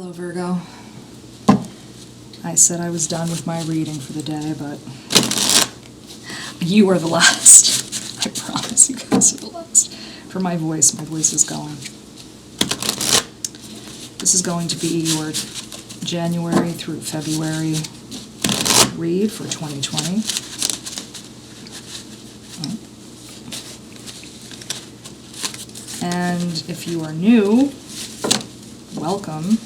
Hello, Virgo. I said I was done with my reading for the day, but you are the last. I promise you guys are the last. For my voice is going. This is going to be your January through February read for 2020. And if you are new, welcome.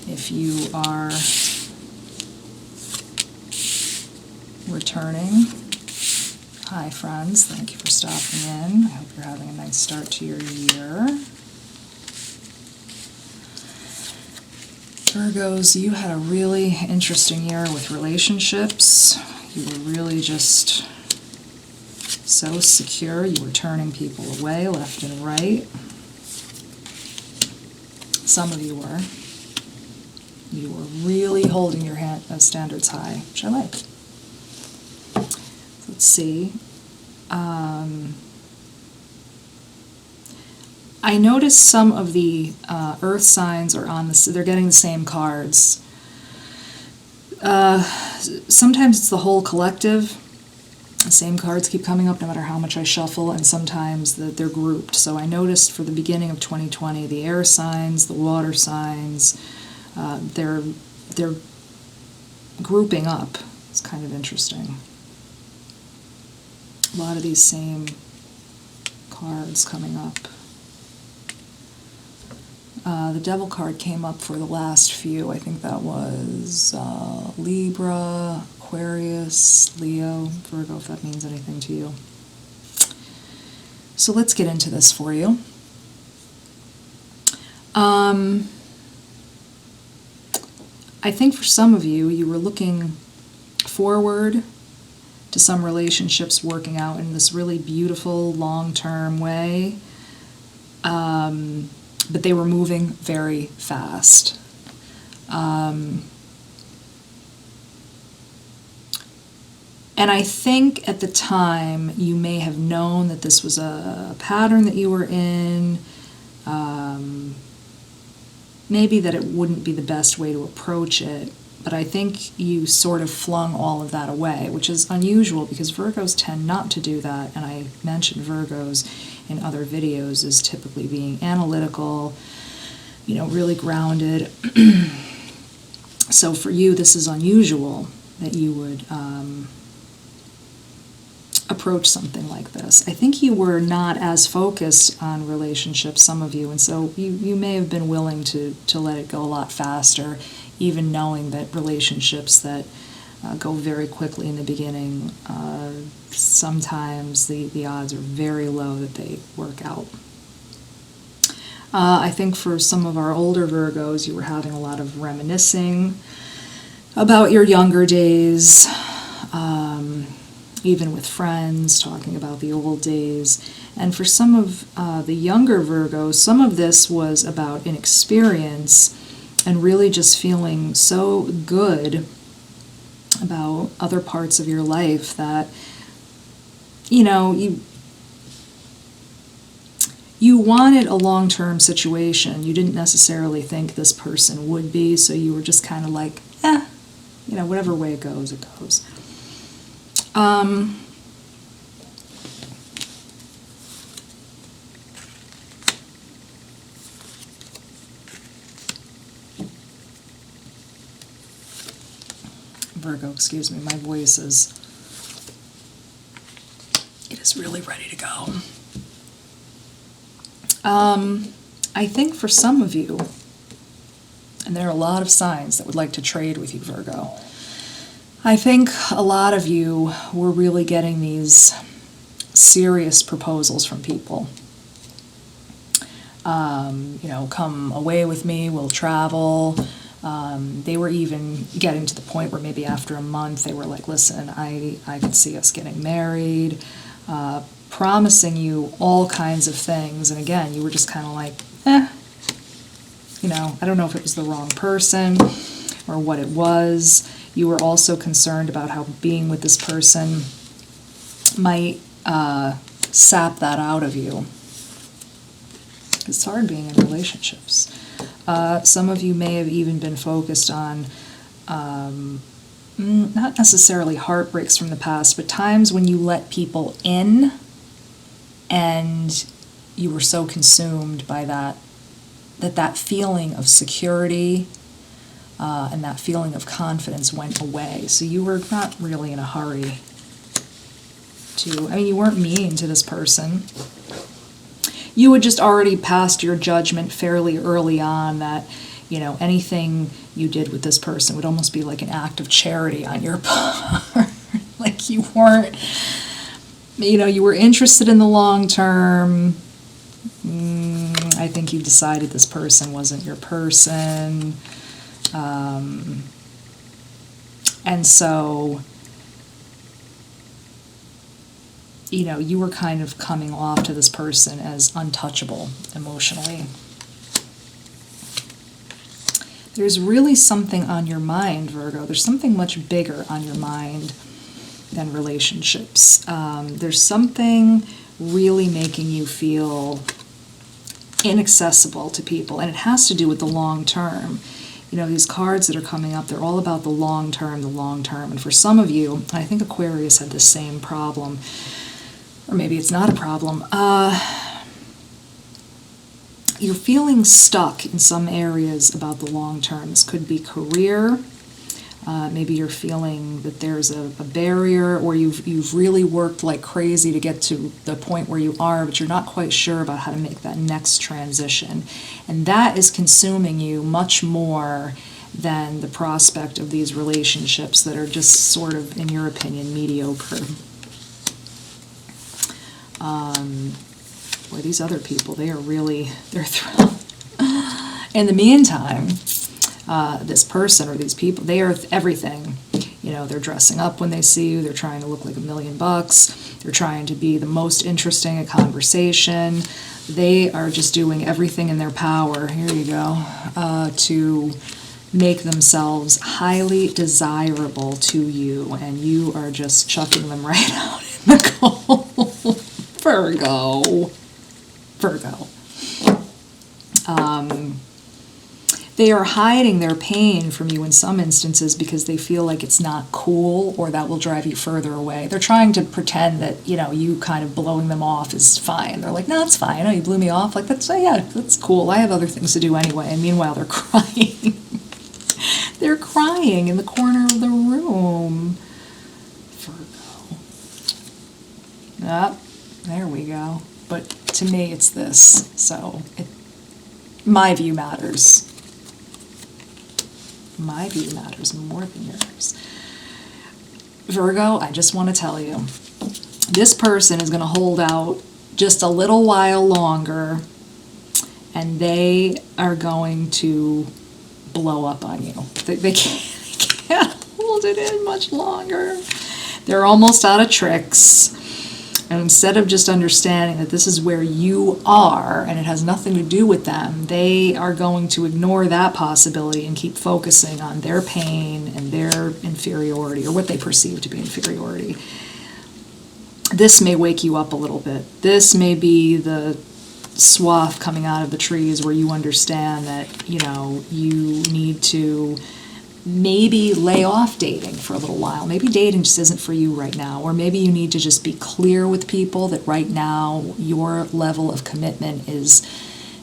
If you are returning, hi friends, thank you for stopping in. I hope you're having a nice start to your year. Virgos, you had a really interesting year with relationships. You were really just so secure. You were turning people away left and right. Some of you were. You were really holding your standards high, which I like. Let's see. I noticed some of the earth signs are on this. They're getting the same cards. Sometimes it's the whole collective. The same cards keep coming up no matter how much I shuffle, and sometimes they're grouped. So I noticed for the beginning of 2020, the air signs, the water signs, they're grouping up. It's kind of interesting. A lot of these same cards coming up. The Devil card came up for the last few. I think that was Libra, Aquarius, Leo, Virgo, if that means anything to you. So let's get into this for you. I think for some of you, you were looking forward to some relationships working out in this really beautiful, long-term way, but they were moving very fast. And I think at the time you may have known that this was a pattern that you were in, maybe that it wouldn't be the best way to approach it, but I think you sort of flung all of that away, which is unusual because Virgos tend not to do that, and I mentioned Virgos in other videos as typically being analytical, really grounded. So for you, this is unusual that you would approach something like this. I think you were not as focused on relationships, some of you, and so you may have been willing to let it go a lot faster, even knowing that relationships that go very quickly in the beginning, sometimes the odds are very low that they work out. I think for some of our older Virgos, you were having a lot of reminiscing about your younger days, even with friends, talking about the old days. And for some of the younger Virgos, some of this was about inexperience and really just feeling so good about other parts of your life that, you wanted a long-term situation. You didn't necessarily think this person would be, so you were just kind of like, whatever way it goes, it goes. Virgo, excuse me, my voice is really ready to go. I think for some of you, and there are a lot of signs that would like to trade with you, Virgo, I think a lot of you were really getting these serious proposals from people. Come away with me, we'll travel. They were even getting to the point where maybe after a month they were like, listen, I could see us getting married, promising you all kinds of things. And again, you were just kind of like, I don't know if it was the wrong person or what it was. You were also concerned about how being with this person might sap that out of you. It's hard being in relationships. Some of you may have even been focused on not necessarily heartbreaks from the past, but times when you let people in and you were so consumed by that feeling of security and that feeling of confidence went away. So you were not really in a hurry you weren't mean to this person. You had just already passed your judgment fairly early on that, anything you did with this person would almost be like an act of charity on your part. Like you weren't, you were interested in the long term. I think you decided this person wasn't your person. And so, you were kind of coming off to this person as untouchable emotionally. There's really something on your mind, Virgo. There's something much bigger on your mind than relationships. There's something really making you feel inaccessible to people, and it has to do with the long term. These cards that are coming up, they're all about the long term, and for some of you, I think Aquarius had the same problem, or maybe it's not a problem, you're feeling stuck in some areas about the long term. This could be career. Maybe you're feeling that there's a barrier, or you've really worked like crazy to get to the point where you are, but you're not quite sure about how to make that next transition. And that is consuming you much more than the prospect of these relationships that are just sort of, in your opinion, mediocre. Boy, these other people, they're thrilled. In the meantime, this person or these people, they are everything. They're dressing up when they see you. They're trying to look like $1 million. They're trying to be the most interesting at conversation. They are just doing everything in their power, here you go, to make themselves highly desirable to you, and you are just chucking them right out in the cold. Virgo. They are hiding their pain from you in some instances because they feel like it's not cool, or that will drive you further away. They're trying to pretend that, you kind of blowing them off is fine. They're like, no, it's fine. Oh, you blew me off? Like, that's cool. I have other things to do anyway. And meanwhile, they're crying. They're crying in the corner of the room. Virgo. There we go. But to me, it's this. So, my view matters. My view matters more than yours. Virgo, I just want to tell you, this person is going to hold out just a little while longer, and they are going to blow up on you. They can't hold it in much longer. They're almost out of tricks. And instead of just understanding that this is where you are and it has nothing to do with them, they are going to ignore that possibility and keep focusing on their pain and their inferiority, or what they perceive to be inferiority. This may wake you up a little bit. This may be the swath coming out of the trees where you understand that, you need to maybe lay off dating for a little while. Maybe dating just isn't for you right now. Or maybe you need to just be clear with people that right now your level of commitment is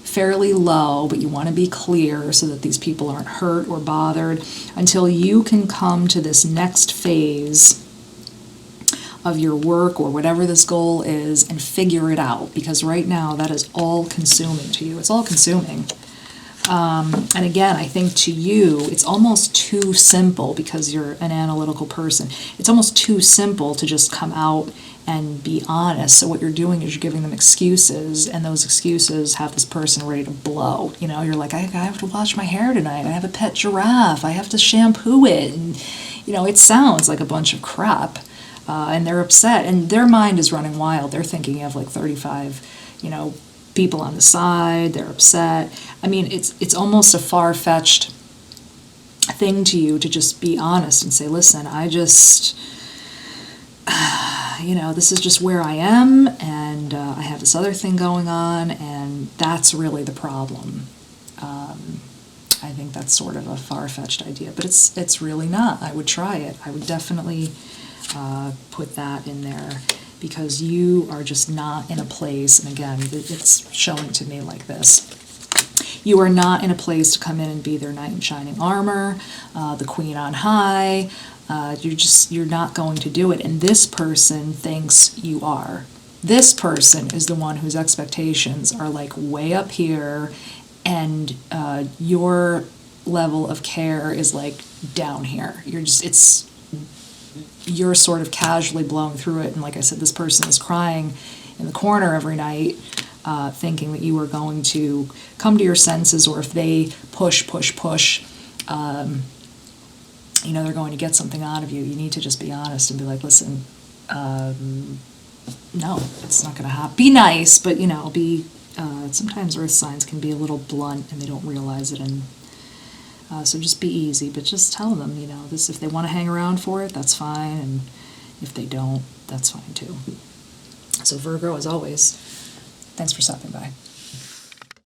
fairly low, but you want to be clear so that these people aren't hurt or bothered until you can come to this next phase of your work or whatever this goal is and figure it out. Because right now that is all consuming to you. It's all consuming. And again, I think to you, it's almost too simple, because you're an analytical person. It's almost too simple to just come out and be honest. So what you're doing is you're giving them excuses, and those excuses have this person ready to blow. You're like, I have to wash my hair tonight. I have a pet giraffe. I have to shampoo it. And, it sounds like a bunch of crap. And they're upset, and their mind is running wild. They're thinking of like 35, people on the side. They're upset. I mean, it's almost a far-fetched thing to you to just be honest and say, listen, I just, this is just where I am, and I have this other thing going on, and That's really the problem. I think that's sort of a far-fetched idea, but it's really not. I would try it. I would definitely put that in there, because you are just not in a place, and again, it's showing to me like this. You are not in a place to come in and be their knight in shining armor, the queen on high. You're not going to do it, and this person thinks you are. This person is the one whose expectations are like way up here, and your level of care is like down here. You're sort of casually blowing through it, and like I said, this person is crying in the corner every night, thinking that you are going to come to your senses, or if they push, they're going to get something out of you. You need to just be honest and be like, listen, no, it's not going to happen. Be nice, but, sometimes earth signs can be a little blunt and they don't realize it, and so just be easy, but just tell them, this, if they want to hang around for it, that's fine, and if they don't, that's fine too. So Virgo, as always, thanks for stopping by.